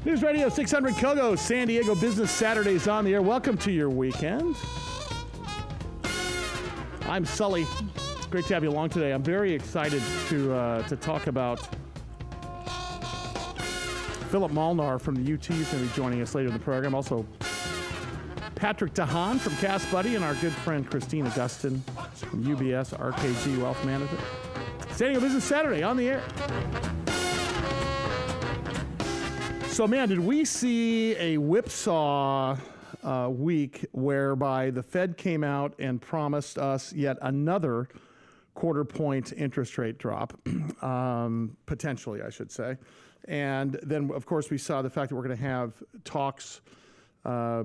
News Radio 600 Kogo, San Diego Business Saturdays on the air. Welcome to your weekend. I'm Sully. Great to have you along today. I'm very excited to talk about Phillip Molnar from the UT is going to be joining us later in the program. Also, Patrick Dehaan from Cast Buddy and our good friend Christina Gustin from UBS, RKG Wealth Management. San Diego Business Saturday on the air. So, man, did we see a whipsaw week whereby the Fed came out and promised us yet another quarter-point interest rate drop, potentially, I should say. And then, of course, we saw the fact that we're going to have talks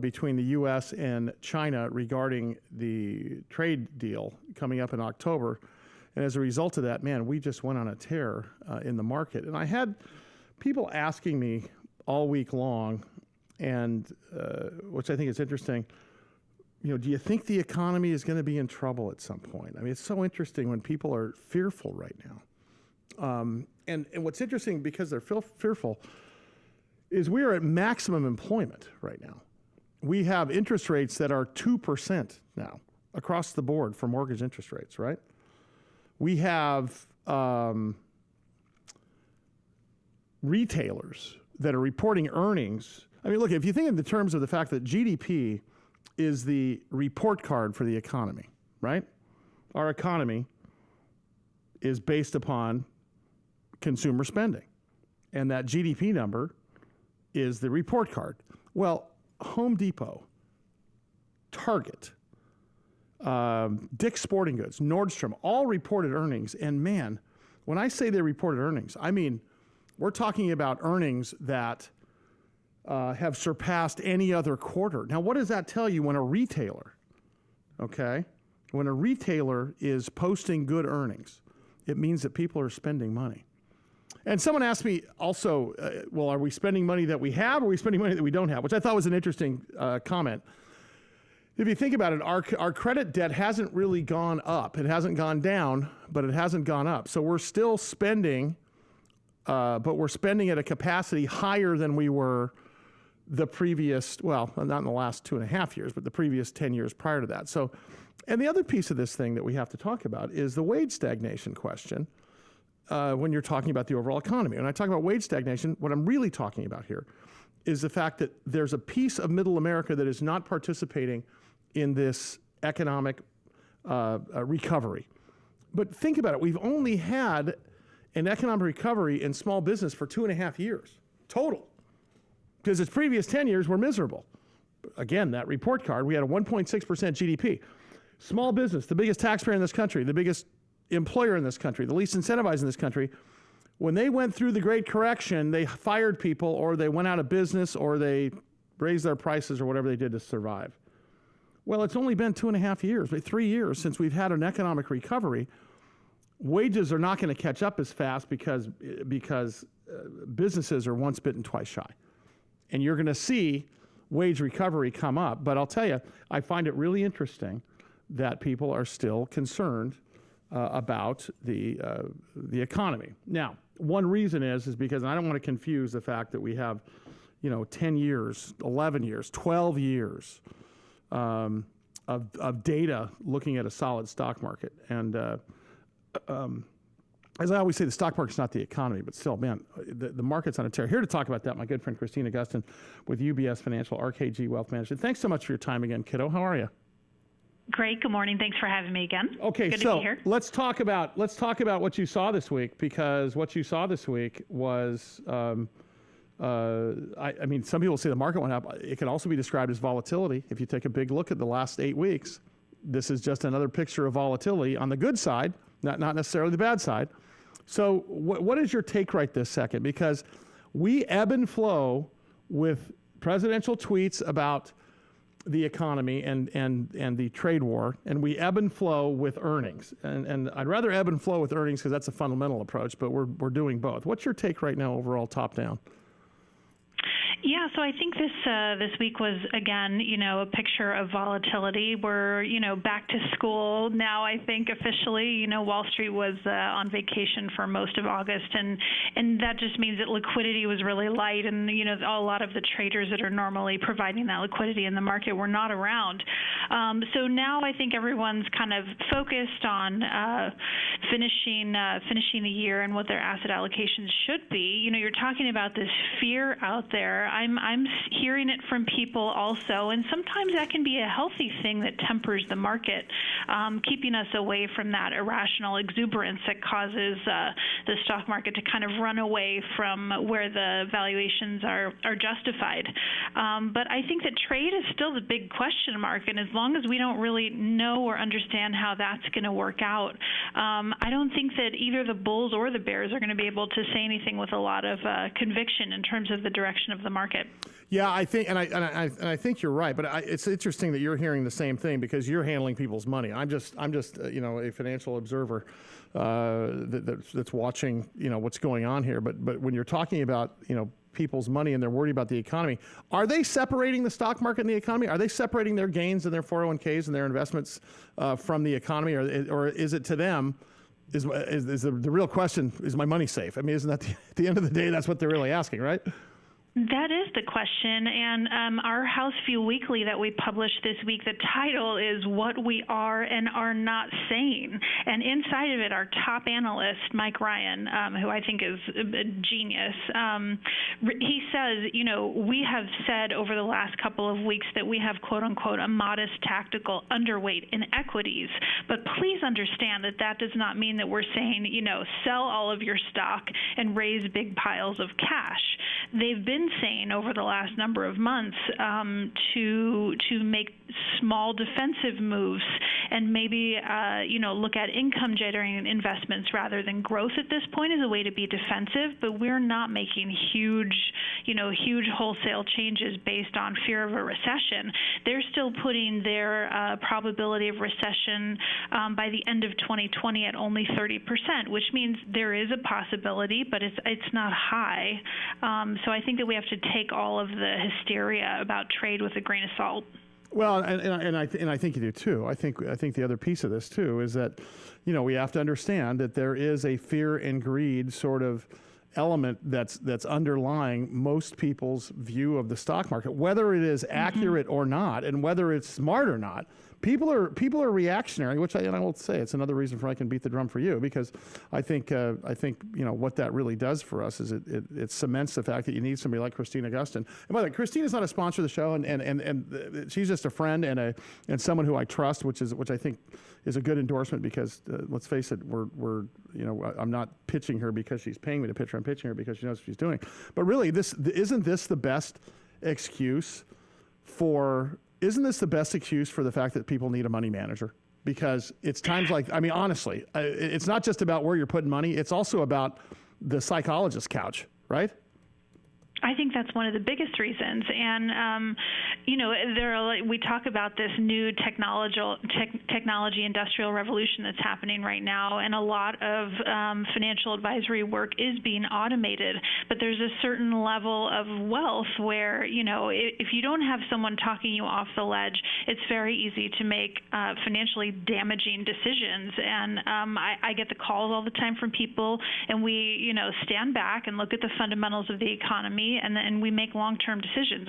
between the U.S. and China regarding the trade deal coming up in October. And as a result of that, man, we just went on a tear in the market. And I had people asking me all week long, and which I think is interesting, you know, do you think the economy is going to be in trouble at some point? I mean, it's so interesting when people are fearful right now. And what's interesting, because they're fearful, is we are at maximum employment right now. We have interest rates that are 2% now across the board for mortgage interest rates, right? We have retailers that are reporting earnings. I mean, look, if you think in the terms of the fact that GDP is the report card for the economy, right? Our economy is based upon consumer spending. And that GDP number is the report card. Well, Home Depot, Target, Dick's Sporting Goods, Nordstrom, all reported earnings. And man, when I say they reported earnings, I mean, we're talking about earnings that have surpassed any other quarter. Now, what does that tell you when a retailer, when a retailer is posting good earnings? It means that people are spending money. And someone asked me also, well, are we spending money that we have, or are we spending money that we don't have? Which I thought was an interesting comment. If you think about it, our credit debt hasn't really gone up. It hasn't gone down, but it hasn't gone up. So we're still spending, but we're spending at a capacity higher than we were the previous, well, not in the last 2.5 years, but the previous 10 years prior to that. So, and the other piece of this thing that we have to talk about is the wage stagnation question when you're talking about the overall economy. When I talk about wage stagnation, what I'm really talking about here is the fact that there's a piece of middle America that is not participating in this economic recovery. But think about it. We've only had an economic recovery in small business for 2.5 years total, because its previous 10 years were miserable. Again, that report card, we had a 1.6% GDP. Small business, the biggest taxpayer in this country, the biggest employer in this country, the least incentivized in this country, when they went through the Great Correction, they fired people, or they went out of business, or they raised their prices, or whatever they did to survive. Well, it's only been 2.5 years, 3 years since we've had an economic recovery. Wages are not going to catch up as fast because businesses are once bitten, twice shy. And you're going to see wage recovery come up. But I'll tell you, I find it really interesting that people are still concerned about the economy. Now, one reason is because, and I don't want to confuse the fact that we have, 10 years, 11 years, 12 years of data looking at a solid stock market. And as I always say, the stock market's not the economy, but still, man, the market's on a tear. Here to talk about that, my good friend Christina Gustin with UBS Financial, RKG Wealth Management. Thanks so much for your time again, kiddo. How are you? Great. Good morning. Thanks for having me again. Okay, Good so to be here. let's talk about what you saw this week, because what you saw this week was, I mean, some people say the market went up. It can also be described as volatility. If you take a big look at the last 8 weeks, this is just another picture of volatility on the good side, not necessarily the bad side. So what is your take right this second? Because we ebb and flow with presidential tweets about the economy and the trade war, and we ebb and flow with earnings. And I'd rather ebb and flow with earnings because that's a fundamental approach, but we're doing both. What's your take right now overall, top down? Yeah, so I think this week was, again, a picture of volatility. We're, back to school now, I think, officially. Wall Street was on vacation for most of August, and that just means that liquidity was really light, and, a lot of the traders that are normally providing that liquidity in the market were not around. So now I think everyone's kind of focused on finishing the year and what their asset allocations should be. You're talking about this fear out there. I'm hearing it from people also, and sometimes that can be a healthy thing that tempers the market, keeping us away from that irrational exuberance that causes the stock market to kind of run away from where the valuations are justified. But I think that trade is still the big question mark, and as long as we don't really know or understand how that's going to work out, I don't think that either the bulls or the bears are going to be able to say anything with a lot of conviction in terms of the direction of the market. Yeah, I think, and I think you're right. But it's interesting that you're hearing the same thing because you're handling people's money. I'm just a financial observer that's watching what's going on here. But when you're talking about people's money and they're worried about the economy, are they separating the stock market and the economy? Are they separating their gains and their 401ks and their investments from the economy, or is it to them? Is the real question, is my money safe? I mean, isn't that at the end of the day, that's what they're really asking, right? That is the question, and our House View Weekly that we published this week, the title is What We Are and Are Not Saying. And inside of it, our top analyst, Mike Ryan, who I think is a genius, he says, we have said over the last couple of weeks that we have, quote unquote, a modest tactical underweight in equities. But please understand that that does not mean that we're saying, sell all of your stock and raise big piles of cash. They've been saying over the last number of months to make small defensive moves and maybe look at income generating investments rather than growth at this point as a way to be defensive. But we're not making huge wholesale changes based on fear of a recession. They're still putting their probability of recession by the end of 2020 at only 30%, which means there is a possibility, but it's not high. So I think that we have to take all of the hysteria about trade with a grain of salt. Well, and I think you do too. I think the other piece of this too is that, we have to understand that there is a fear and greed sort of element that's underlying most people's view of the stock market, whether it is accurate or not, and whether it's smart or not. People are reactionary, which I will say it's another reason for I can beat the drum for you, because I think what that really does for us is it cements the fact that you need somebody like Christina Gustin. And by the way, Christina's not a sponsor of the show, and she's just a friend and someone who I trust, which I think is a good endorsement, because let's face it, I'm not pitching her because she's paying me to pitch her. I'm pitching her because she knows what she's doing. But really, isn't this the best excuse for the fact that people need a money manager? Because it's times like, honestly, it's not just about where you're putting money. It's also about the psychologist's couch, right? I think that's one of the biggest reasons. And, we talk about this new technology industrial revolution that's happening right now, and a lot of financial advisory work is being automated. But there's a certain level of wealth where, if you don't have someone talking you off the ledge, it's very easy to make financially damaging decisions. And I get the calls all the time from people, and we, stand back and look at the fundamentals of the economy, and we make long-term decisions.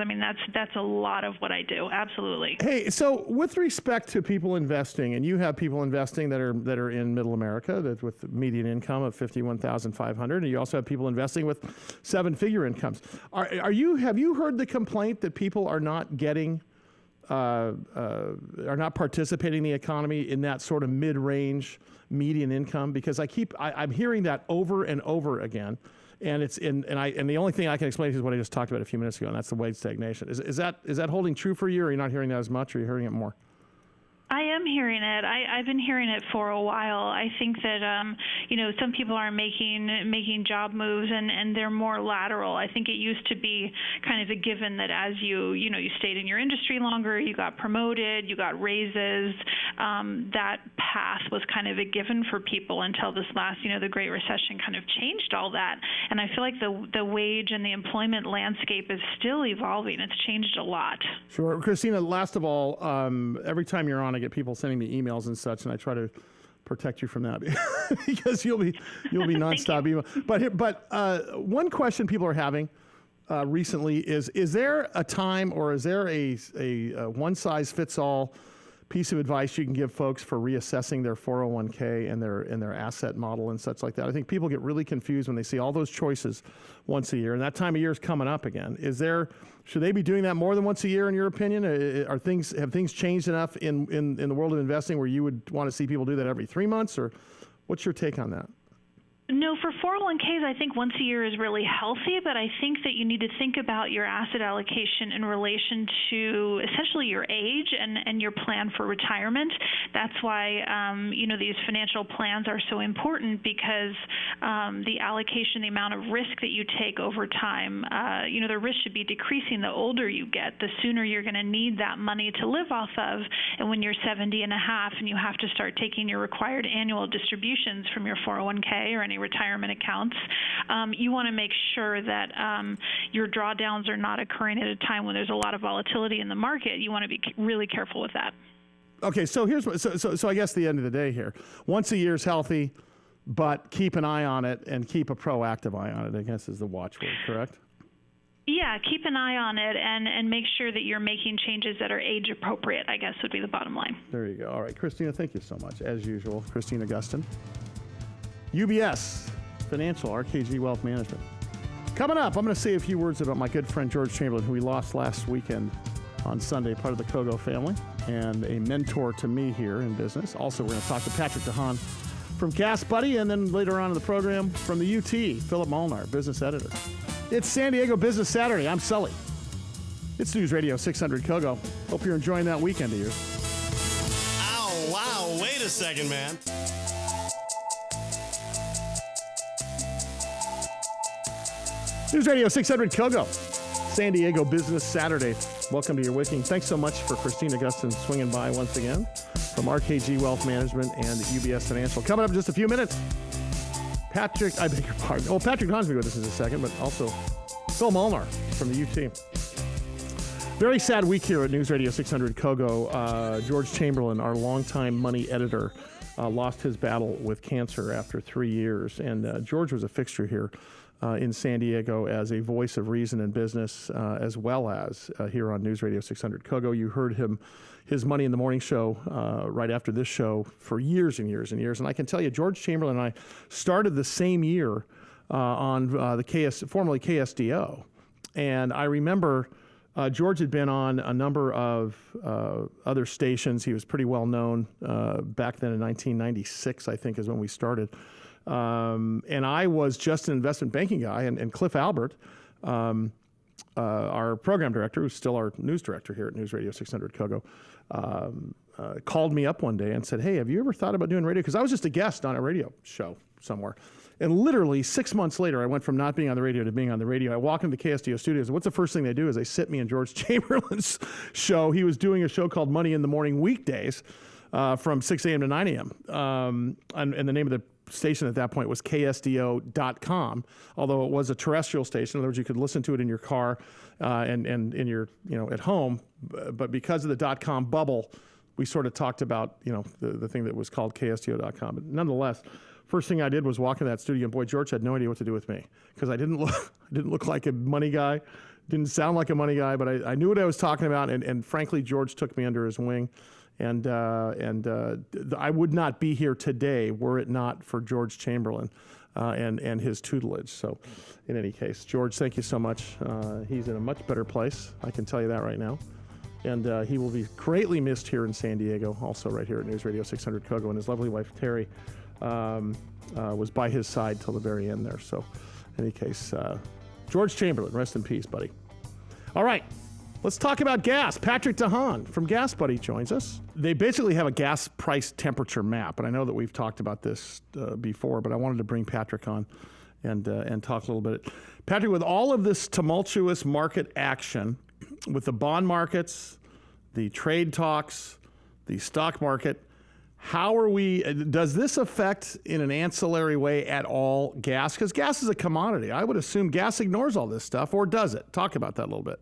That's a lot of what I do. Absolutely. Hey, so with respect to people investing, and you have people investing that are in Middle America that with median income of $51,500, and you also have people investing with seven-figure incomes. Have you heard the complaint that people are not getting are not participating in the economy in that sort of mid-range median income? Because I'm hearing that over and over again. And the only thing I can explain is what I just talked about a few minutes ago, and that's the wage stagnation. Is that holding true for you, or are you not hearing that as much, or are you hearing it more? I am hearing it. I've been hearing it for a while. I think that some people are making job moves and they're more lateral. I think it used to be kind of a given that as you stayed in your industry longer, you got promoted, you got raises. that path was kind of a given for people until this last, the Great Recession kind of changed all that. And I feel like the wage and the employment landscape is still evolving. It's changed a lot. Sure. Christina, last of all, every time you're on, I get people sending me emails and such, and I try to protect you from that because you'll be nonstop email. But one question people are having recently is there a time or is there a one size fits all piece of advice you can give folks for reassessing their 401k and their asset model and such like that? I think people get really confused when they see all those choices once a year, and that time of year is coming up again. Should they be doing that more than once a year, in your opinion? Have things changed enough in the world of investing where you would want to see people do that every 3 months, or what's your take on that? No, for 401ks, I think once a year is really healthy, but I think that you need to think about your asset allocation in relation to essentially your age and your plan for retirement. That's why, these financial plans are so important because the allocation, the amount of risk that you take over time, the risk should be decreasing the older you get. The sooner you're going to need that money to live off of, and when you're 70 and a half and you have to start taking your required annual distributions from your 401k or any retirement accounts, you want to make sure that your drawdowns are not occurring at a time when there's a lot of volatility in the market. You want to be really careful with that. Okay, so here's so I guess the end of the day here, once a year is healthy, but keep an eye on it and keep a proactive eye on it, I guess is the watchword, correct? Yeah, keep an eye on it and make sure that you're making changes that are age appropriate, I guess would be the bottom line. There you go. All right, Christina, thank you so much. As usual, Christina Gustin, UBS Financial, RKG Wealth Management. Coming up, I'm going to say a few words about my good friend George Chamberlain, who we lost last weekend on Sunday, part of the Kogo family, and a mentor to me here in business. Also, we're going to talk to Patrick Dehaan from Gas Buddy, and then later on in the program from the UT, Phillip Molnar, business editor. It's San Diego Business Saturday. I'm Sully. It's News Radio 600 Kogo. Hope you're enjoying that weekend of yours. Ow, wow, wait a second, man. News Radio 600 Kogo, San Diego Business Saturday. Welcome to your waking. Thanks so much for Christina Gustin swinging by once again from RKG Wealth Management and UBS Financial. Coming up in just a few minutes, Patrick Dehaan's going to be with us in a second, but also Phil Molnar from the UT. Very sad week here at News Radio 600 Kogo. George Chamberlain, our longtime money editor, lost his battle with cancer after 3 years. And George was a fixture here in San Diego as a voice of reason in business, as well as here on News Radio 600 Kogo. You heard his Money in the Morning show right after this show for years and years and years. And I can tell you, George Chamberlain and I started the same year on the formerly KSDO. And I remember George had been on a number of other stations. He was pretty well known back then in 1996, I think, is when we started. And I was just an investment banking guy, and Cliff Albert, our program director, who's still our news director here at News Radio 600 Kogo, called me up one day and said, "Hey, have you ever thought about doing radio?" Because I was just a guest on a radio show somewhere. And literally 6 months later, I went from not being on the radio to being on the radio. I walk into the KSDO studios, and what's the first thing they do is they sit me in George Chamberlain's show. He was doing a show called Money in the Morning weekdays from 6 a.m. to 9 a.m. And the name of the station at that point was KSDO.com, although it was a terrestrial station. In other words, you could listen to it in your car and in your, at home. But because of the .com bubble, we sort of talked about, the thing that was called KSDO.com. But nonetheless, first thing I did was walk in that studio, and boy, George had no idea what to do with me because I didn't look like a money guy, didn't sound like a money guy, but I knew what I was talking about. And frankly, George took me under his wing. And I would not be here today were it not for George Chamberlain and his tutelage. So in any case, George, thank you so much. He's in a much better place. I can tell you that right now. And he will be greatly missed here in San Diego, also right here at News Radio 600 Kogo. And his lovely wife, Terry, was by his side till the very end there. So in any case, George Chamberlain, rest in peace, buddy. All right. Let's talk about gas. Patrick Dehaan from Gas Buddy joins us. They basically have a gas price temperature map, and I know that we've talked about this before, but I wanted to bring Patrick on and talk a little bit. Patrick, with all of this tumultuous market action, with the bond markets, the trade talks, the stock market. How are we, does this affect in an ancillary way at all gas? Because gas is a commodity. I would assume gas ignores all this stuff, or does it? Talk about that a little bit.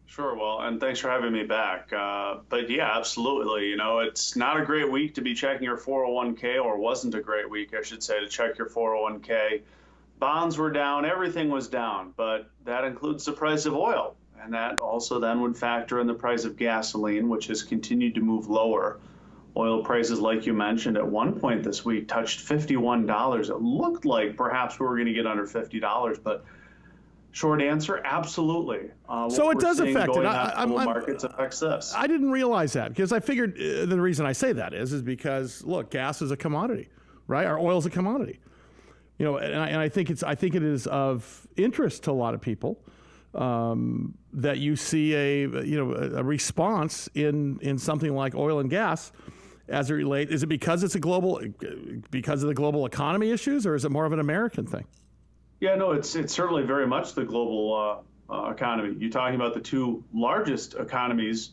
Sure. Well, and thanks for having me back. But yeah, absolutely. You know, it's not a great week to be checking your 401k, or wasn't a great week, I should say, to check your 401k. Bonds were down, everything was down, but that includes the price of oil. And that also then would factor in the price of gasoline, which has continued to move lower. Oil prices, like you mentioned, at one point this week touched $51. It looked like perhaps we were going to get under $50, but short answer, absolutely. So it does affect it. Markets affects this. I didn't realize that, because I figured the reason I say that is because, look, gas is a commodity, right? Our oil is a commodity. You know, and I think it is of interest to a lot of people that you see a response in something like oil and gas. As it relates, is it because of the global economy issues, or is it more of an American thing? Yeah, no, it's certainly very much the global economy. You're talking about the two largest economies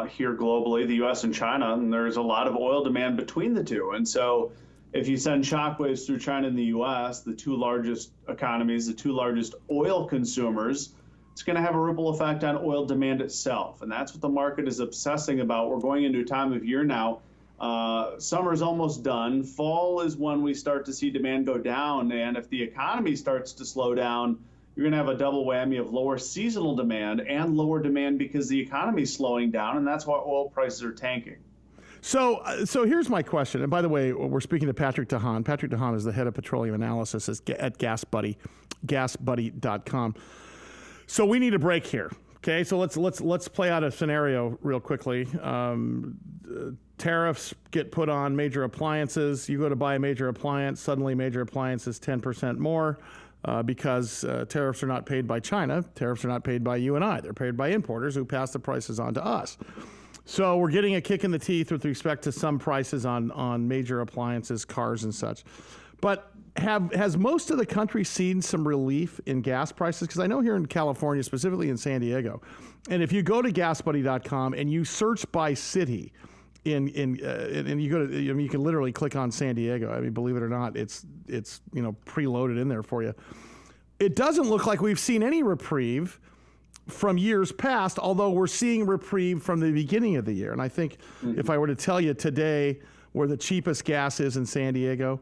here globally, the U.S. and China, and there's a lot of oil demand between the two. And so if you send shockwaves through China and the U.S., the two largest economies, the two largest oil consumers, it's going to have a ripple effect on oil demand itself. And that's what the market is obsessing about. We're going into a time of year now. Summer's almost done. Fall is when we start to see demand go down. And if the economy starts to slow down, you're going to have a double whammy of lower seasonal demand and lower demand because the economy's slowing down. And that's why oil prices are tanking. So here's my question. And by the way, we're speaking to Patrick Dehaan. Patrick Dehaan is the head of petroleum analysis at gasbuddy.com. So we need a break here. Okay, so let's play out a scenario real quickly. Tariffs get put on major appliances. You go to buy a major appliance, suddenly major appliance is 10% more because tariffs are not paid by China. Tariffs are not paid by you and I. They're paid by importers who pass the prices on to us. So we're getting a kick in the teeth with respect to some prices on major appliances, cars and such. But has most of the country seen some relief in gas prices? Because I know here in California, specifically in San Diego, and if you go to gasbuddy.com and you search by city, and you go to, you can literally click on San Diego. I mean, believe it or not, it's preloaded in there for you. It doesn't look like we've seen any reprieve from years past, although we're seeing reprieve from the beginning of the year. And I think if I were to tell you today where the cheapest gas is in San Diego,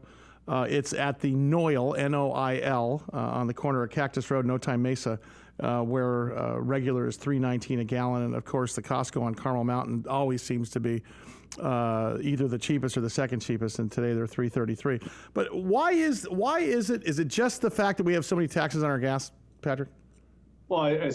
it's at the Noil, N-O-I-L, on the corner of Cactus Road and Otay Mesa, where regular is $3.19 a gallon. And, of course, the Costco on Carmel Mountain always seems to be either the cheapest or the second cheapest, and today they're $3.33. But why is it? Is it just the fact that we have so many taxes on our gas, Patrick? Well,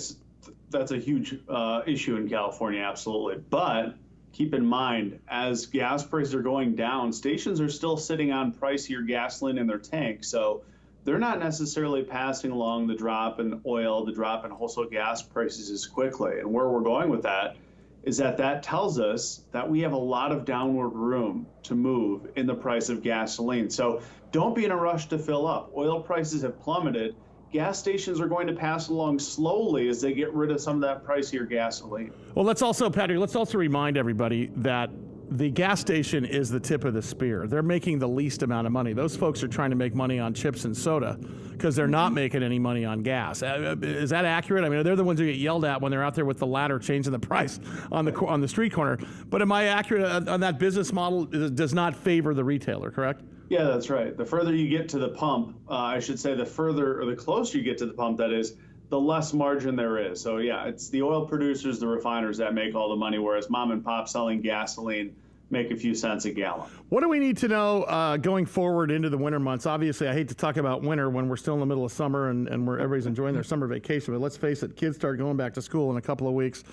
that's a huge issue in California, absolutely. But keep in mind, as gas prices are going down, stations are still sitting on pricier gasoline in their tank. So they're not necessarily passing along the drop in oil, the drop in wholesale gas prices as quickly. And where we're going with that is that tells us that we have a lot of downward room to move in the price of gasoline. So don't be in a rush to fill up. Oil prices have plummeted. Gas stations are going to pass along slowly as they get rid of some of that pricier gasoline. Well, Patrick, let's also remind everybody that the gas station is the tip of the spear. They're making the least amount of money. Those folks are trying to make money on chips and soda because they're not making any money on gas. Is that accurate? I mean, they're the ones who get yelled at when they're out there with the ladder changing the price on the street corner. But am I accurate on that business model? It does not favor the retailer, correct? Yeah, that's right. The further you get to the pump, I should say the further or the closer you get to the pump, that is, the less margin there is. So yeah, it's the oil producers, the refiners that make all the money, whereas mom and pop selling gasoline make a few cents a gallon. What do we need to know going forward into the winter months? Obviously, I hate to talk about winter when we're still in the middle of summer and where everybody's enjoying their summer vacation, but let's face it, kids start going back to school in a couple of weeks,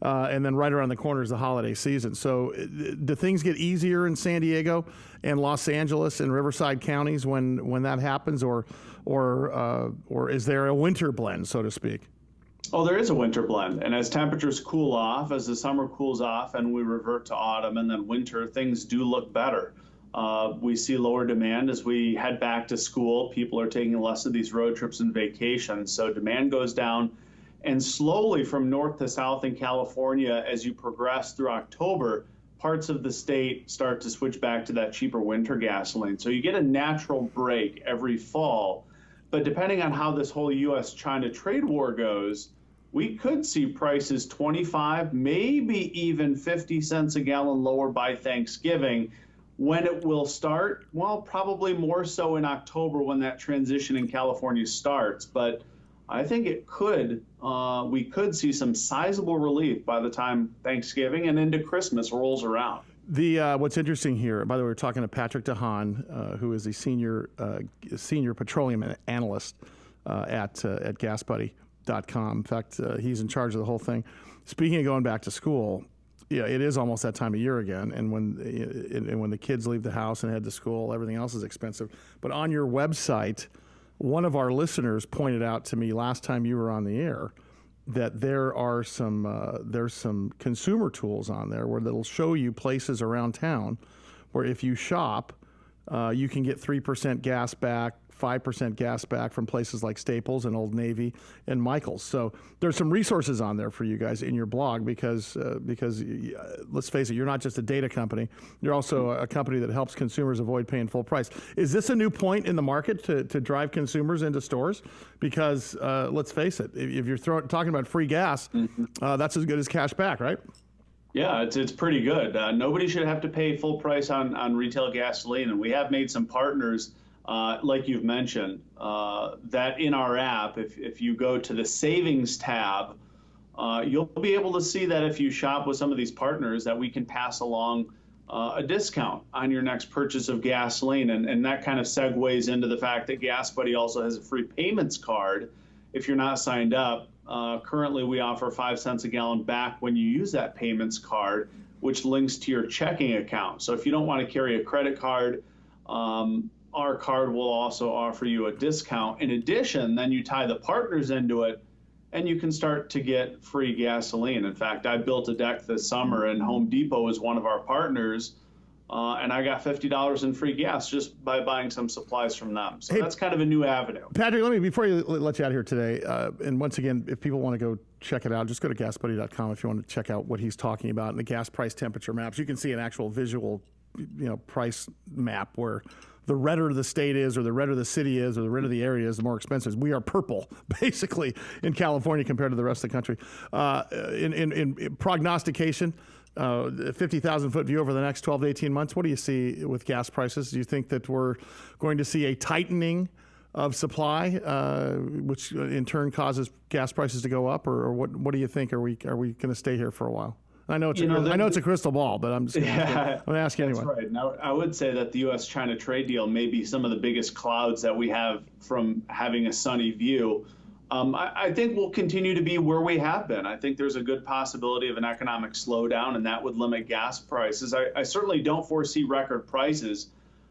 and then right around the corner is the holiday season. So do things get easier in San Diego and Los Angeles and Riverside counties when that happens, or is there a winter blend, so to speak? Oh, there is a winter blend. And as temperatures cool off, as the summer cools off and we revert to autumn and then winter, things do look better. We see lower demand as we head back to school. People are taking less of these road trips and vacations. So demand goes down. And slowly from north to south in California, as you progress through October, parts of the state start to switch back to that cheaper winter gasoline. So you get a natural break every fall. But depending on how this whole U.S.-China trade war goes, we could see prices 25, maybe even 50 cents a gallon lower by Thanksgiving. When it will start? Well, probably more so in October when that transition in California starts. But I think we could see some sizable relief by the time Thanksgiving and into Christmas rolls around. What's interesting here, by the way, we're talking to Patrick Dehaan, who is a senior petroleum analyst at GasBuddy.com. In fact, he's in charge of the whole thing. Speaking of going back to school, yeah, it is almost that time of year again, and when the kids leave the house and head to school, everything else is expensive. But on your website, one of our listeners pointed out to me last time you were on the air that there's some consumer tools on there where that'll show you places around town where if you shop, you can get 3% gas back, 5% gas back from places like Staples and Old Navy and Michael's. So there's some resources on there for you guys in your blog because let's face it, you're not just a data company. You're also a company that helps consumers avoid paying full price. Is this a new point in the market to drive consumers into stores? Because let's face it, if you're talking about free gas, that's as good as cash back, right? Yeah, it's pretty good. Nobody should have to pay full price on retail gasoline. And we have made some partners like you've mentioned, that in our app, if you go to the savings tab, you'll be able to see that if you shop with some of these partners that we can pass along a discount on your next purchase of gasoline. And that kind of segues into the fact that GasBuddy also has a free payments card if you're not signed up. Currently, we offer 5 cents a gallon back when you use that payments card, which links to your checking account. So if you don't want to carry a credit card, our card will also offer you a discount. In addition, then you tie the partners into it, and you can start to get free gasoline. In fact, I built a deck this summer, and Home Depot is one of our partners, and I got $50 in free gas just by buying some supplies from them. So that's kind of a new avenue. Patrick, before you let you out of here today, and once again, if people want to go check it out, just go to GasBuddy.com if you want to check out what he's talking about and the gas price temperature maps. You can see an actual visual, price map where the redder the state is, or the redder the city is, or the redder the area is, the more expensive. We are purple, basically, in California compared to the rest of the country. In prognostication, 50,000-foot view over the next 12 to 18 months, what do you see with gas prices? Do you think that we're going to see a tightening of supply, which in turn causes gas prices to go up, or what do you think? Are we going to stay here for a while? I know it's a crystal ball, but I'm just going to ask you anyway. That's right. Now, I would say that the U.S.-China trade deal may be some of the biggest clouds that we have from having a sunny view. I think we'll continue to be where we have been. I think there's a good possibility of an economic slowdown, and that would limit gas prices. I certainly don't foresee record prices,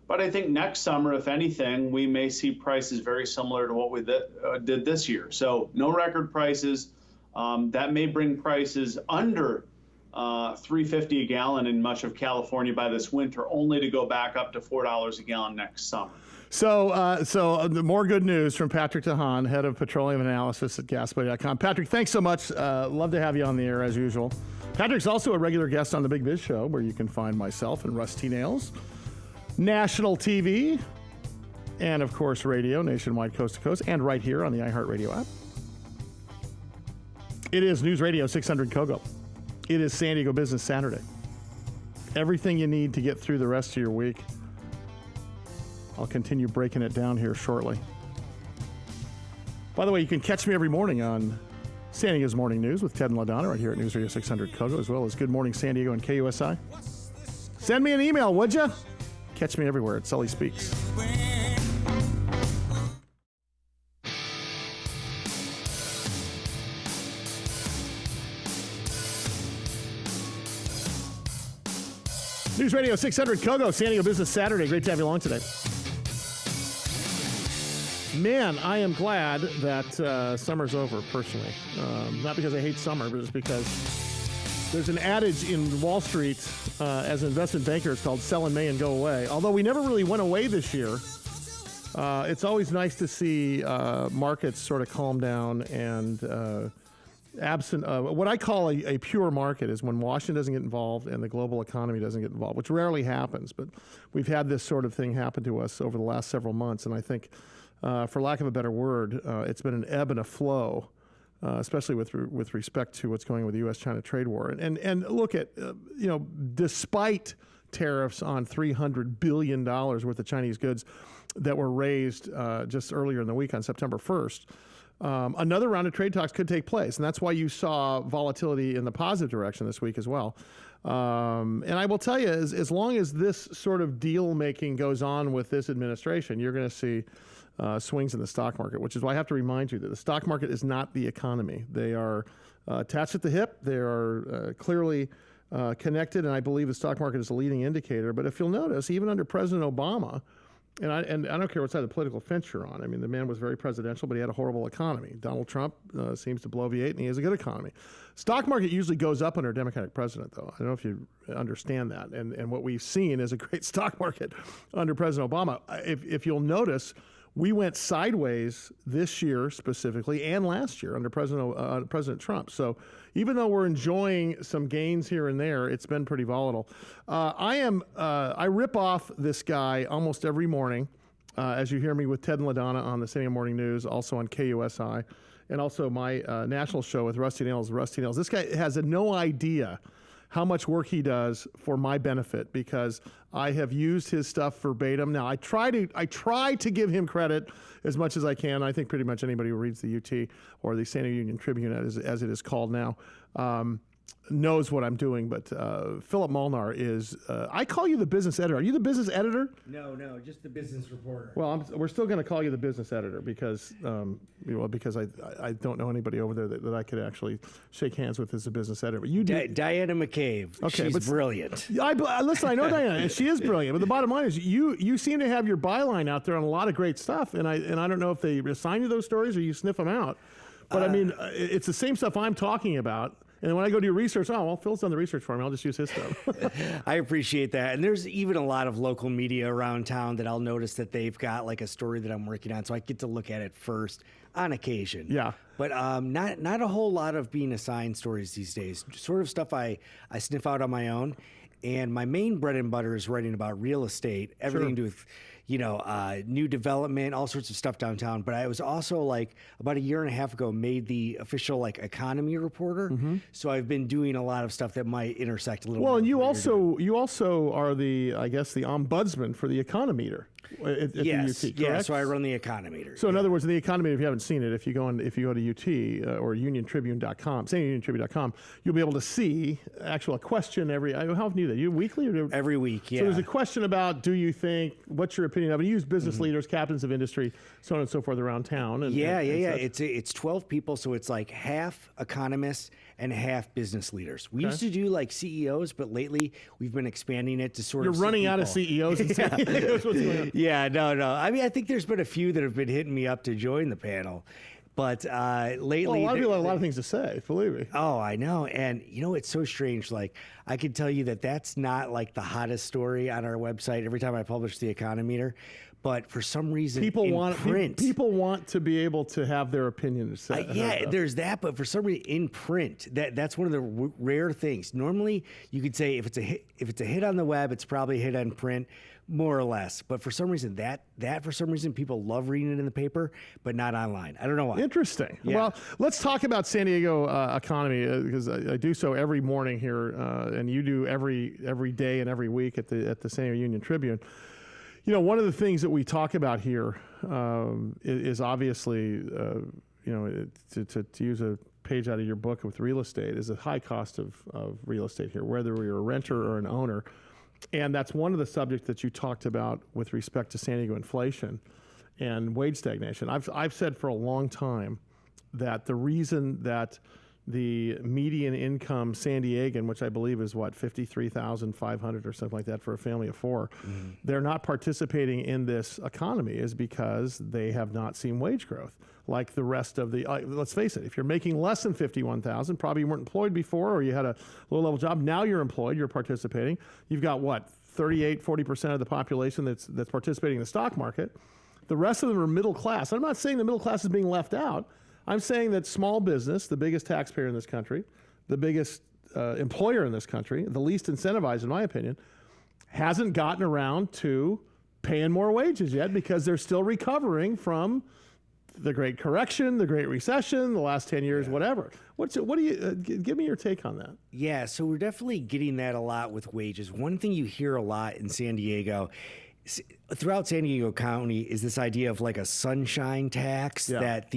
but I think next summer, if anything, we may see prices very similar to what we did this year. So no record prices. That may bring prices under $3.50 a gallon in much of California by this winter, only to go back up to $4 a gallon next summer. So more good news from Patrick Dehaan, head of petroleum analysis at GasBuddy.com. Patrick, thanks so much. Love to have you on the air as usual. Patrick's also a regular guest on the Big Biz Show, where you can find myself and Rusty Nails, national TV, and of course radio, nationwide, coast to coast, and right here on the iHeartRadio app. It is News Radio 600 Kogo. It is San Diego Business Saturday. Everything you need to get through the rest of your week. I'll continue breaking it down here shortly. By the way, you can catch me every morning on San Diego's Morning News with Ted and LaDonna right here at News Radio 600 Kogo, as well as Good Morning San Diego and KUSI. Send me an email, would you? Catch me everywhere at Sully Speaks. News Radio 600 Kogo, San Diego Business Saturday. Great to have you along today. Man, I am glad that summer's over, personally. Not because I hate summer, but just because there's an adage in Wall Street as an investment banker. It's called sell in May and go away. Although we never really went away this year, it's always nice to see markets sort of calm down and absent what I call a pure market is when Washington doesn't get involved and the global economy doesn't get involved, which rarely happens. But we've had this sort of thing happen to us over the last several months, and I think, for lack of a better word, it's been an ebb and a flow, especially with respect to what's going on with the U.S.-China trade war. And look at despite tariffs on $300 billion worth of Chinese goods that were raised just earlier in the week on September 1st. Another round of trade talks could take place, and that's why you saw volatility in the positive direction this week as well. And I will tell you, as long as this sort of deal making goes on with this administration, you're going to see swings in the stock market, which is why I have to remind you that the stock market is not the economy. They are attached at the hip. They are clearly connected, and I believe the stock market is a leading indicator. But if you'll notice, even under President Obama, and I don't care what side of the political fence you're on. I mean, the man was very presidential, but he had a horrible economy. Donald Trump seems to bloviate, and he has a good economy. Stock market usually goes up under a Democratic president, though. I don't know if you understand that. And what we've seen is a great stock market under President Obama. If you'll notice, we went sideways this year specifically and last year under President Trump. So even though we're enjoying some gains here and there, it's been pretty volatile. I rip off this guy almost every morning, as you hear me with Ted and LaDonna on the San Diego Morning News, also on KUSI, and also my national show with Rusty Nails. This guy has no idea how much work he does for my benefit because I have used his stuff verbatim. Now I try to give him credit as much as I can. I think pretty much anybody who reads the UT or the San Diego Union-Tribune as it is called now knows what I'm doing. But Phillip Molnar is, I call you the business editor. Are you the business editor? No, just the business reporter. Well, we're still going to call you the business editor because I don't know anybody over there that I could actually shake hands with as a business editor. But you do. Diana McCabe. Okay, she's brilliant. Listen, I know Diana, and she is brilliant. But the bottom line is, you seem to have your byline out there on a lot of great stuff, and I don't know if they assign you those stories or you sniff them out. But I mean, it's the same stuff I'm talking about. And when I go do research, Phil's done the research for me. I'll just use his stuff. I appreciate that. And there's even a lot of local media around town that I'll notice that they've got like a story that I'm working on. So I get to look at it first on occasion. Yeah. But not a whole lot of being assigned stories these days. Sort of stuff I sniff out on my own. And my main bread and butter is writing about real estate, everything to do with, new development, all sorts of stuff downtown. But I was also about a year and a half ago made the official economy reporter. Mm-hmm. So I've been doing a lot of stuff that might intersect a little bit. Well, and you also are the ombudsman for the Econometer. At yes, the UT, yeah. So I run the Econometer. So in other words, the Econometer, if you haven't seen it, if you go to UT or Union-Tribune.com, San Diego Union-Tribune.com, you'll be able to see a question every. How often do you do that? You weekly or every week? Yeah. So there's a question about do you think? What's your opinion of it? You use business leaders, captains of industry, so on and so forth around town. And It's 12 people, so it's like half economists and half business leaders. We used to do CEOs, but lately we've been expanding it to sort of. You're running out of CEOs. And CEOs. What's going on? Yeah, no. I mean, I think there's been a few that have been hitting me up to join the panel. But lately... Well, a lot of people have a lot of things to say, believe me. Oh, I know. And, it's so strange. I can tell you that's not, the hottest story on our website every time I publish the Econometer. But for some reason, people want to be able to have their opinion to say. There's that. But for some reason, in print, that's one of the rare things. Normally, you could say if it's a hit on the web, it's probably a hit on print, more or less. But for some reason, people love reading it in the paper, but not online. I don't know why. Interesting. Yeah. Well, let's talk about San Diego economy because I do so every morning here, and you do every day and every week at the San Diego Union-Tribune. One of the things that we talk about here is obviously, to use a page out of your book with real estate, is a high cost of real estate here, whether you're a renter or an owner. And that's one of the subjects that you talked about with respect to San Diego inflation and wage stagnation. I've said for a long time that the reason that the median income San Diegan, which I believe is $53,500 or something like that for a family of four, they're not participating in this economy is because they have not seen wage growth like the rest of the. Let's face it, if you're making less than $51,000, probably you weren't employed before or you had a low-level job. Now you're employed, you're participating. You've got 40% of the population that's participating in the stock market. The rest of them are middle class. I'm not saying the middle class is being left out. I'm saying that small business, the biggest taxpayer in this country, the biggest employer in this country, the least incentivized, in my opinion, hasn't gotten around to paying more wages yet because they're still recovering from the Great Correction, the Great Recession, the last 10 years, whatever. What do you give me your take on that? Yeah, so we're definitely getting that a lot with wages. One thing you hear a lot in San Diego, throughout San Diego County, is this idea of like a sunshine tax. That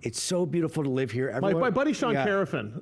it's so beautiful to live here. My buddy Sean Carafin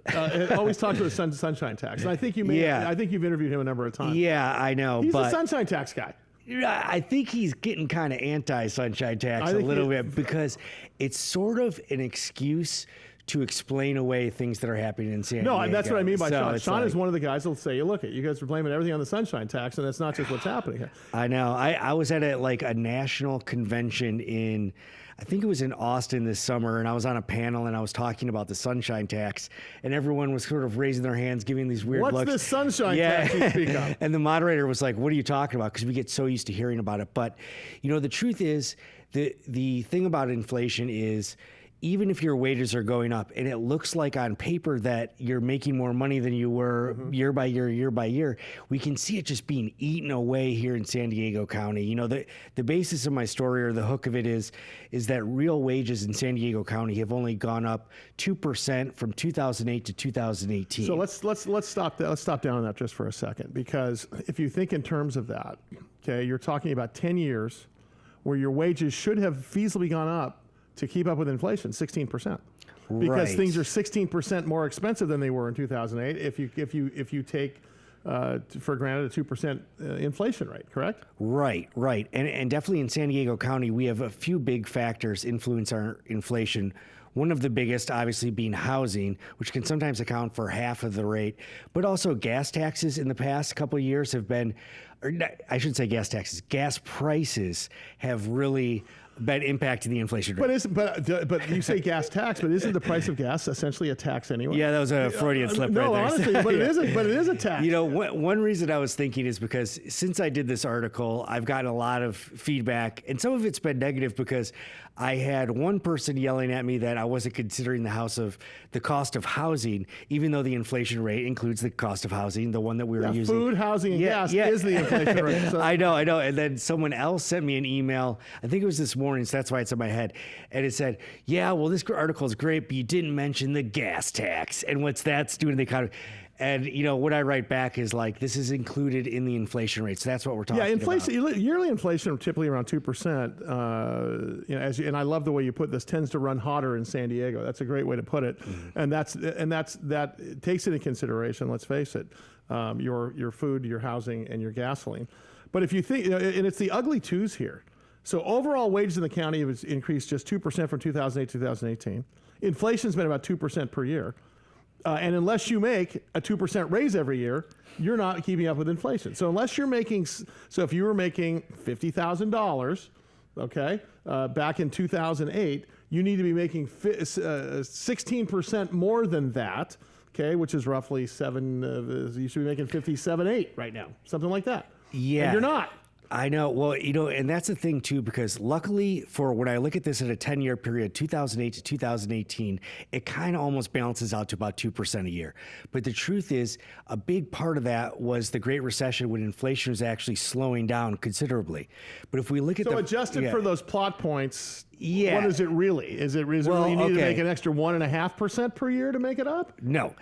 always talks about the sunshine tax, and I think I think you've interviewed him a number of times. Yeah, I know. He's a sunshine tax guy. I think he's getting kind of anti-sunshine tax a little bit because it's sort of an excuse to explain away things that are happening in San Diego. No, that's what I mean by Sean. Sean like, is one of the guys that'll say, look, you guys are blaming everything on the sunshine tax, and that's not just what's happening here. I know. I was at a national convention in, I think it was in Austin this summer, and I was on a panel, and I was talking about the sunshine tax, and everyone was sort of raising their hands, giving these weird looks. What's this sunshine tax you speak of? And the moderator was like, what are you talking about? Because we get so used to hearing about it. But, the truth is, the thing about inflation is, even if your wages are going up and it looks like on paper that you're making more money than you were year by year, we can see it just being eaten away here in San Diego County. The basis of my story, or the hook of it, is that real wages in San Diego County have only gone up 2% from 2008 to 2018. So let's stop that. Let's stop down on that just for a second, because if you think in terms of that, okay, you're talking about 10 years where your wages should have feasibly gone up to keep up with inflation, 16%, because things are 16% more expensive than they were in 2008. If you take for granted a 2% inflation rate, correct? Right, and definitely in San Diego County, we have a few big factors influence our inflation. One of the biggest, obviously, being housing, which can sometimes account for half of the rate, but also gas taxes in the past couple of years have been, or I shouldn't say gas taxes, gas prices have really been impacting the inflation rate. But you say gas tax, but isn't the price of gas essentially a tax anyway? Yeah, that was a Freudian slip right there. No, honestly, but it isn't. But it is a tax. One reason I was thinking is because since I did this article, I've gotten a lot of feedback, and some of it's been negative because I had one person yelling at me that I wasn't considering the cost of housing, even though the inflation rate includes the cost of housing, the one that we were using. Food, housing, and gas is the inflation rate. So. I know. And then someone else sent me an email. I think it was this morning, so that's why it's in my head. And it said, yeah, well, this article is great, but you didn't mention the gas tax and what's that's doing to the economy. And, what I write back is like, this is included in the inflation rate. So that's what we're talking about. Yeah, inflation, yearly inflation typically around 2%. And I love the way you put this, tends to run hotter in San Diego. That's a great way to put it. And that takes into consideration, let's face it, your food, your housing, and your gasoline. But if you think, and it's the ugly twos here. So overall wages in the county have increased just 2% from 2008 to 2018. Inflation's been about 2% per year. And unless you make a 2% raise every year, you're not keeping up with inflation. So unless you're making, if you were making $50,000, okay, back in 2008, you need to be making 16% more than that, okay, which is roughly you should be making 57.8 right now, something like that. Yeah. And you're not. I know. Well, and that's the thing too, because luckily for when I look at this at a 10-year period, 2008 to 2018, it kind of almost balances out to about 2% a year. But the truth is, a big part of that was the Great Recession when inflation was actually slowing down considerably. But if we look at adjusted for those plot points, yeah. What is it really? Is it really you need to make an extra 1.5% per year to make it up? No.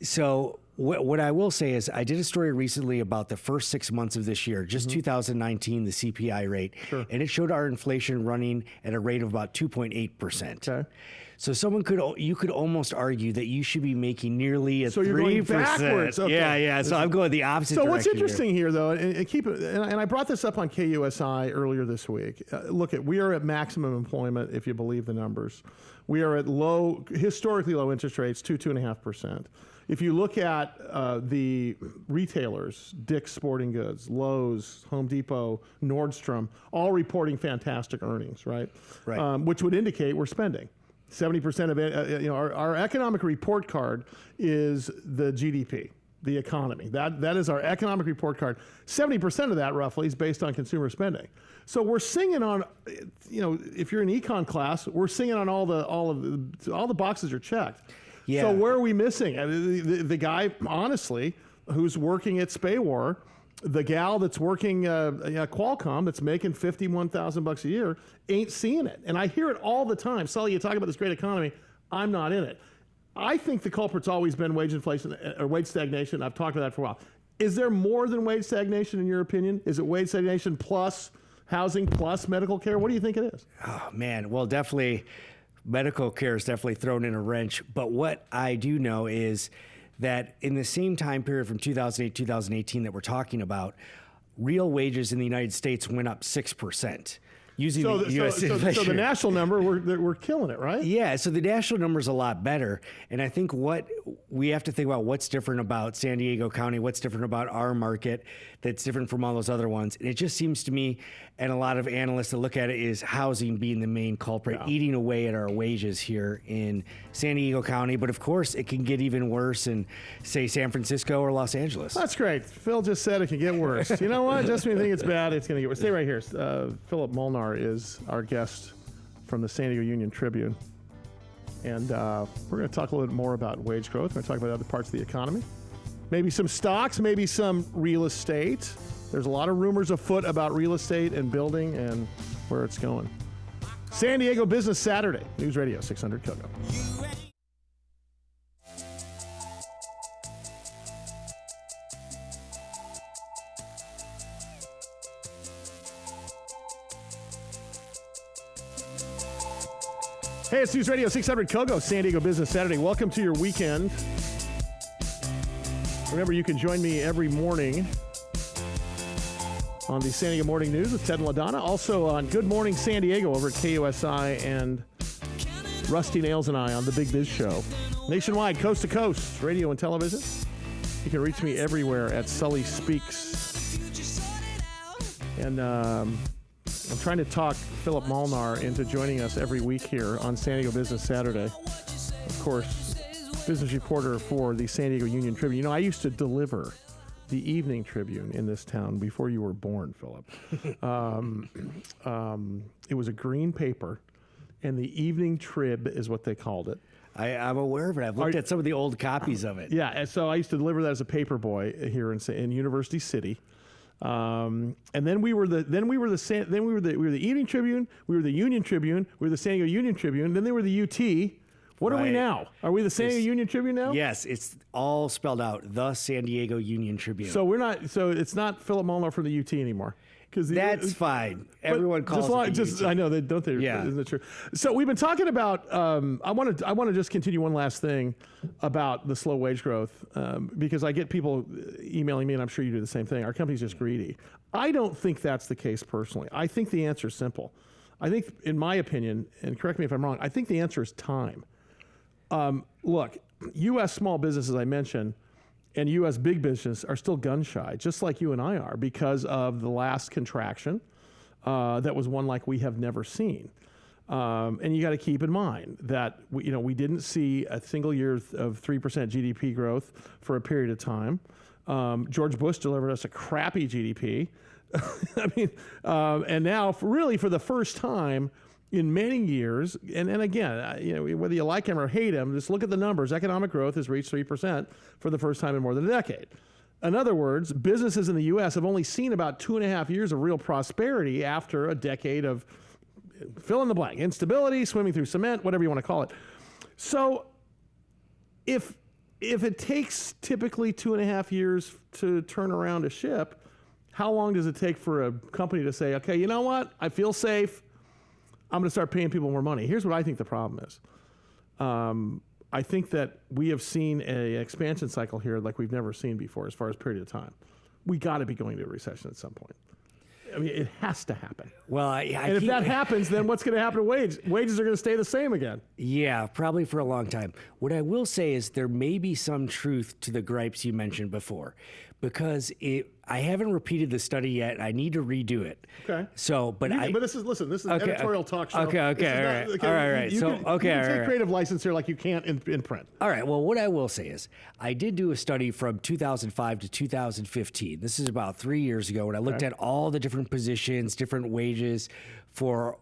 So what I will say is I did a story recently about the first 6 months of this year, just 2019, the CPI rate, and it showed our inflation running at a rate of about 2.8%. Okay. So you could almost argue that you should be making nearly a 3%. You're going backwards. Okay. Yeah. So I'm going the opposite direction. So what's interesting here, though, and I brought this up on KUSI earlier this week. We are at maximum employment if you believe the numbers. We are at historically low interest rates, 2.5%. If you look at the retailers, Dick's Sporting Goods, Lowe's, Home Depot, Nordstrom, all reporting fantastic earnings, right? Which would indicate we're spending. 70% of it, our economic report card is the GDP. the economy. That is our economic report card. 70% of that roughly is based on consumer spending. So we're singing on, if you're in econ class, we're singing on all the boxes are checked. Yeah. So where are we missing? The guy, honestly, who's working at Spaywar, the gal that's working at Qualcomm that's making $51,000 a year ain't seeing it. And I hear it all the time. Sully, you talk about this great economy. I'm not in it. I think the culprit's always been wage inflation or wage stagnation. I've talked about that for a while. Is there more than wage stagnation in your opinion? Is it wage stagnation plus housing plus medical care? What do you think it is? Oh, man. Well, definitely medical care is definitely thrown in a wrench. But what I do know is that in the same time period from 2008, 2018 that we're talking about, real wages in the United States went up 6%. Using the U.S. inflation. So the national number, we're killing it, right? Yeah, so the national number is a lot better. And I think what we have to think about what's different about San Diego County, what's different about our market that's different from all those other ones. And it just seems to me, and a lot of analysts that look at it, is housing being the main culprit, eating away at our wages here in San Diego County. But of course, it can get even worse in, say, San Francisco or Los Angeles. That's great. Phil just said it can get worse. You know what? Just when you think it's bad, it's going to get worse. Stay right here. Phillip Molnar is our guest from the San Diego Union-Tribune. And we're going to talk a little bit more about wage growth. We're going to talk about other parts of the economy. Maybe some stocks, maybe some real estate. There's a lot of rumors afoot about real estate and building and where it's going. San Diego Business Saturday, News Radio 600 KOGO. Hey, it's News Radio 600 KOGO, San Diego Business Saturday. Welcome to your weekend. Remember, you can join me every morning on the San Diego Morning News with Ted and LaDonna. Also on Good Morning San Diego over at KUSI, and Rusty Nails and I on The Big Biz Show. Nationwide, coast to coast, radio and television. You can reach me everywhere at Sully Speaks. And I'm trying to talk Phillip Molnar into joining us every week here on San Diego Business Saturday. Of course, business reporter for the San Diego Union-Tribune. You know, I used to deliver the Evening Tribune in this town before you were born, Phillip. It was a green paper, and the Evening Trib is what they called it. I'm aware of it. I've looked at some of the old copies of it. Yeah, and so I used to deliver that as a paper boy here in University City. And then we were the Evening Tribune, we were the Union-Tribune, we were the San Diego Union-Tribune, then they were the UT. What are we now? Are we the San Diego Union-Tribune now? Yes, it's all spelled out, the San Diego Union-Tribune. So it's not Phillip Molnar from the UT anymore. That's fine. Everyone calls it the UT. I know, don't they? Yeah. Isn't it true? So we've been talking about, I want to just continue one last thing about the slow wage growth, because I get people emailing me, and I'm sure you do the same thing. Our company's just greedy. I don't think that's the case personally. I think the answer is simple. I think, in my opinion, and correct me if I'm wrong, I think the answer is time. Look, U.S. small business, as I mentioned, and U.S. big business are still gun shy, just like you and I are, because of the last contraction. That was one like we have never seen. And you got to keep in mind that we didn't see a single year of 3% GDP growth for a period of time. George Bush delivered us a crappy GDP. I mean, and now for the first time in many years, and again, whether you like him or hate him, just look at the numbers. Economic growth has reached 3% for the first time in more than a decade. In other words, businesses in the U.S. have only seen about 2.5 years of real prosperity after a decade of fill in the blank, instability, swimming through cement, whatever you want to call it. So if it takes typically 2.5 years to turn around a ship, how long does it take for a company to say, okay, you know what? I feel safe. I'm going to start paying people more money. Here's what I think the problem is. I think that we have seen an expansion cycle here like we've never seen before as far as period of time. We got to be going to a recession at some point. I mean, it has to happen. Well, and if that happens, then what's going to happen to wages? Wages are going to stay the same again. Yeah, probably for a long time. What I will say is there may be some truth to the gripes you mentioned before. Because I haven't repeated the study yet. I need to redo it. Okay. So, but this is editorial talk show. Okay. All right. You can take creative license here like you can't in print. All right. Well, what I will say is I did do a study from 2005 to 2015. This is about 3 years ago, and I looked at all the different positions, different wages for,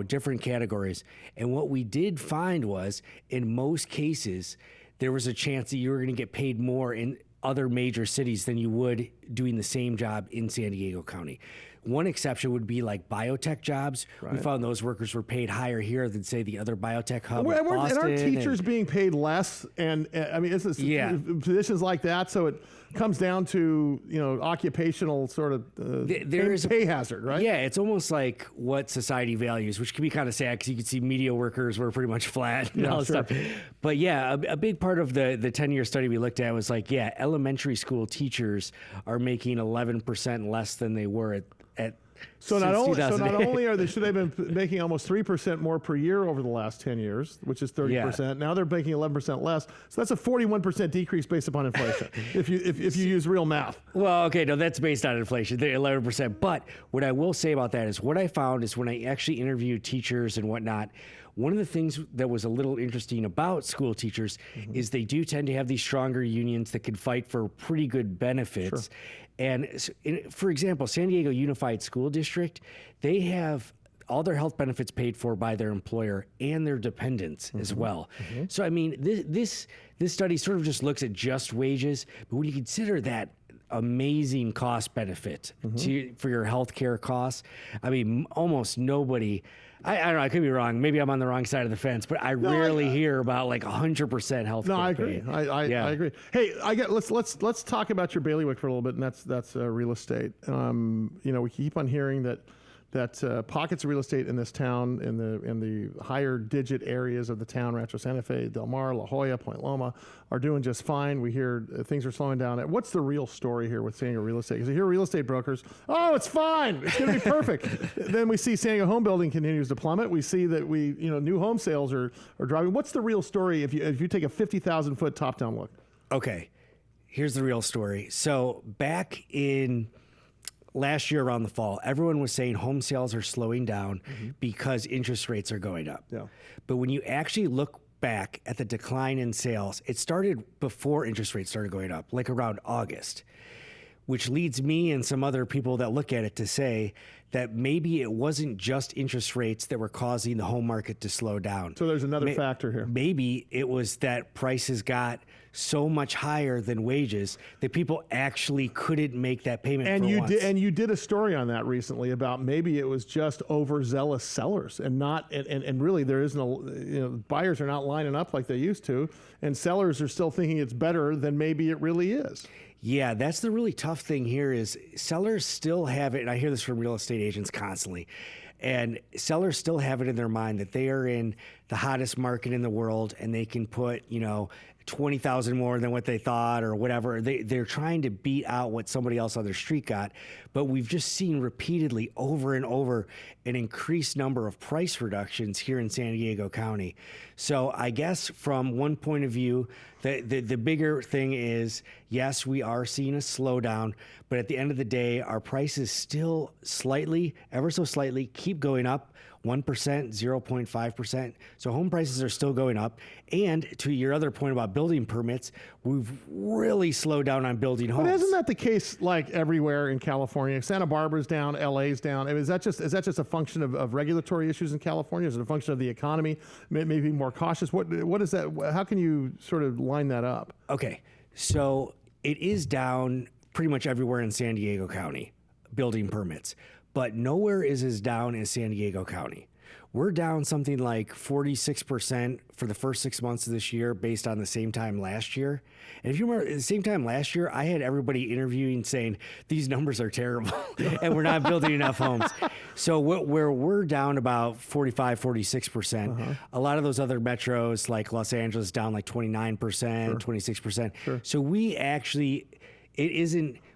different categories. And what we did find was in most cases, there was a chance that you were going to get paid more in other major cities than you would doing the same job in San Diego County. One exception would be like biotech jobs. Right. We found those workers were paid higher here than, say, the other biotech hub in Boston. And are teachers being paid less? And I mean, it's positions like that. So it comes down to, occupational sort of pay hazard, right? Yeah, it's almost like what society values, which can be kind of sad because you can see media workers were pretty much flat and all that stuff. But yeah, a big part of the 10-year study we looked at was like, elementary school teachers are making 11% less than they were at So not only should they have been making almost 3% more per year over the last 10 years, which is 30%. Yeah. Now they're making 11% less. So that's a 41% decrease based upon inflation. if you use real math. Well, okay, no, that's based on inflation, the 11%. But what I will say about that is what I found is when I actually interviewed teachers and whatnot, one of the things that was a little interesting about school teachers is they do tend to have these stronger unions that can fight for pretty good benefits. Sure. And for example, San Diego Unified School District, they have all their health benefits paid for by their employer and their dependents as well. So, I mean, this study sort of just looks at just wages, but when you consider that amazing cost benefit for your health care costs, I mean, almost nobody... I don't know. I could be wrong. Maybe I'm on the wrong side of the fence, but I rarely hear about like 100% health care. No, I agree. I agree. Hey, let's talk about your bailiwick for a little bit, and that's real estate. We keep on hearing that pockets of real estate in this town, in the higher digit areas of the town, Rancho Santa Fe, Del Mar, La Jolla, Point Loma, are doing just fine. We hear things are slowing down. What's the real story here with San Diego real estate? Because you hear real estate brokers, oh, it's fine, it's going to be perfect. Then we see San Diego home building continues to plummet. We see that new home sales are driving. What's the real story if you take a 50,000 foot top down look? Okay, here's the real story. So back in last year around the fall, everyone was saying home sales are slowing down because interest rates are going up. Yeah. But when you actually look back at the decline in sales, it started before interest rates started going up, like around August, which leads me and some other people that look at it to say that maybe it wasn't just interest rates that were causing the home market to slow down. So there's another factor here. Maybe it was that prices got so much higher than wages that people actually couldn't make that payment And you did a story on that recently about maybe it was just overzealous sellers and really there isn't buyers are not lining up like they used to, and sellers are still thinking it's better than maybe it really is. Yeah, that's the really tough thing here is sellers still have it, and I hear this from real estate agents constantly, and sellers still have it in their mind that they are in the hottest market in the world and they can put, 20,000 more than what they thought or whatever. They're trying to beat out what somebody else on their street got. But we've just seen repeatedly over and over an increased number of price reductions here in San Diego County. So I guess from one point of view, the bigger thing is, yes, we are seeing a slowdown, but at the end of the day, our prices still ever so slightly, keep going up. 1%, 0.5%. So home prices are still going up. And to your other point about building permits, we've really slowed down on building homes. But isn't that the case like everywhere in California? Santa Barbara's down, LA's down. I mean, is that just a function of regulatory issues in California? Is it a function of the economy? Maybe more cautious? What is that? How can you sort of line that up? Okay, so it is down pretty much everywhere in San Diego County, building permits. But nowhere is as down as San Diego County. We're down something like 46% for the first 6 months of this year based on the same time last year. And if you remember, at the same time last year, I had everybody interviewing saying, these numbers are terrible and we're not building enough homes. So where we're down about 45, 46%, a lot of those other metros like Los Angeles down like 29%, 26%. Sure. So we actually,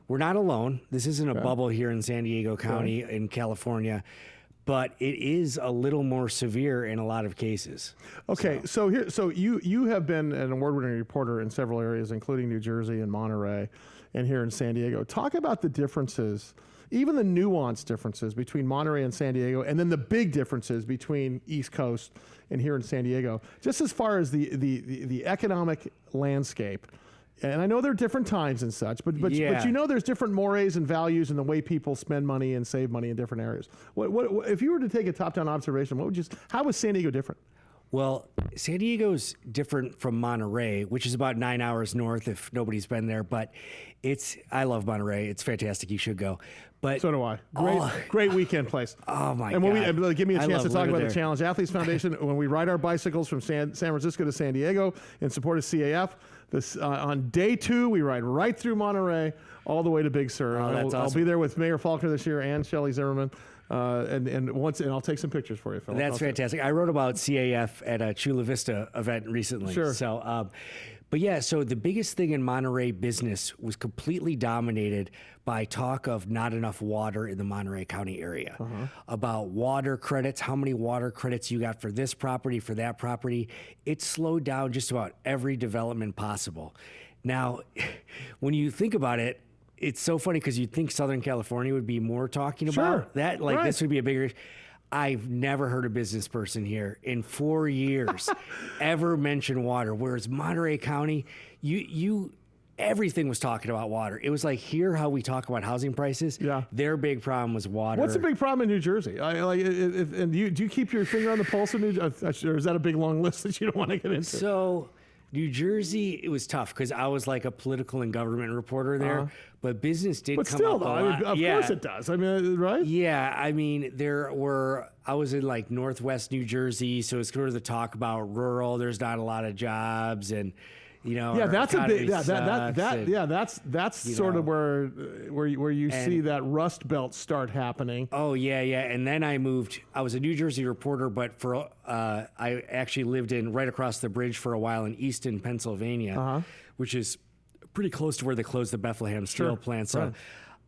we're not alone. This isn't a bubble here in San Diego County in California, but it is a little more severe in a lot of cases. Okay, so you have been an award-winning reporter in several areas, including New Jersey and Monterey, and here in San Diego. Talk about the differences, even the nuanced differences between Monterey and San Diego, and then the big differences between East Coast and here in San Diego, just as far as the economic landscape. And I know there are different times and such, but you know there's different mores and values in the way people spend money and save money in different areas. What if you were to take a top-down observation, how was San Diego different? Well, San Diego's different from Monterey, which is about 9 hours north if nobody's been there. But I love Monterey. It's fantastic. You should go. But so do I. Great weekend place. Oh my God! And give me a chance to talk about there. the Challenge Athletes Foundation. When we ride our bicycles from San Francisco to San Diego in support of CAF, on day 2 we ride right through Monterey all the way to Big Sur. Awesome. I'll be there with Mayor Faulkner this year and Shelley Zimmerman. And I'll take some pictures for you, Phil. That's fantastic. I wrote about CAF at a Chula Vista event recently. Sure. So, so the biggest thing in Monterey business was completely dominated by talk of not enough water in the Monterey County area. About water credits, how many water credits you got for this property, for that property. It slowed down just about every development possible. Now, when you think about it, it's so funny because you'd think Southern California would be more talking about that. Like this would be a bigger. I've never heard a business person here in 4 years ever mention water. Whereas Monterey County, everything was talking about water. It was like how we talk about housing prices. Yeah. Their big problem was water. What's the big problem in New Jersey? And do you keep your finger on the pulse of New Jersey? Or is that a big long list that you don't want to get into? So New Jersey, it was tough because I was like a political and government reporter there, but business did come up a lot. Of course it does. I mean, right? Yeah, I mean, I was in like Northwest New Jersey, so it's sort of the talk about rural. There's not a lot of jobs, and that's a big that's sort of where you see that Rust Belt start happening. Oh yeah, and then I moved. I was a New Jersey reporter, but I actually lived right across the bridge for a while in Easton, Pennsylvania, which is pretty close to where they closed the Bethlehem steel plant. So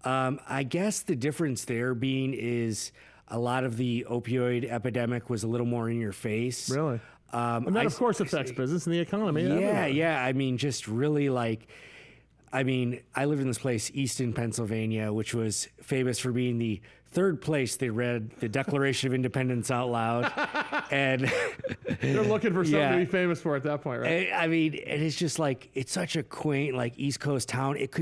I guess the difference there is a lot of the opioid epidemic was a little more in your face. Really? And that, of course, affects business and the economy. Yeah. I mean, just really I lived in this place, Easton, Pennsylvania, which was famous for being the third place they read the Declaration of Independence out loud. And they're looking for something to be famous for at that point, right? I mean, and it's just it's such a quaint, East Coast town. It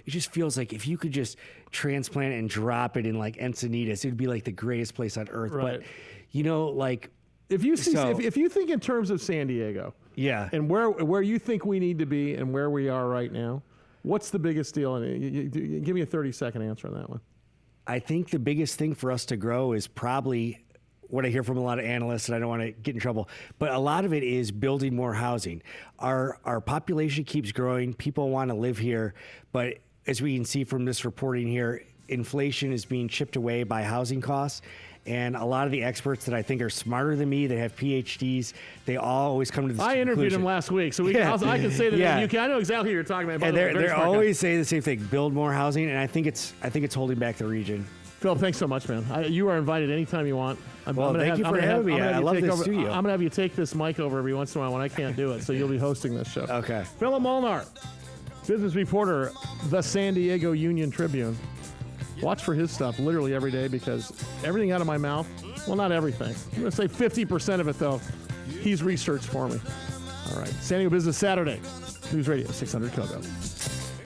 just feels like if you could just transplant and drop it in Encinitas, it would be the greatest place on earth. Right. But, if you think in terms of San Diego, and where you think we need to be and where we are right now, what's the biggest deal? And give me a 30-second answer on that one. I think the biggest thing for us to grow is probably what I hear from a lot of analysts, and I don't want to get in trouble, but a lot of it is building more housing. Our population keeps growing. People want to live here, but as we can see from this reporting here, inflation is being chipped away by housing costs. And a lot of the experts that I think are smarter than me, that have PhDs, they all always come to this conclusion. I interviewed him last week, so I can say that I know exactly what you're talking about. And they're always saying the same thing: build more housing, and I think it's holding back the region. Phil, thanks so much, man. You are invited anytime you want. Thank you for having me. I love this studio. I'm going to have you take this mic over every once in a while when I can't do it, so you'll be hosting this show. Okay. Phillip Molnar, business reporter, the San Diego Union-Tribune. Watch for his stuff literally every day because everything out of my mouth, well, not everything. I'm going to say 50% of it, though, he's researched for me. All right. San Diego Business Saturday. News Radio 600 KOGO.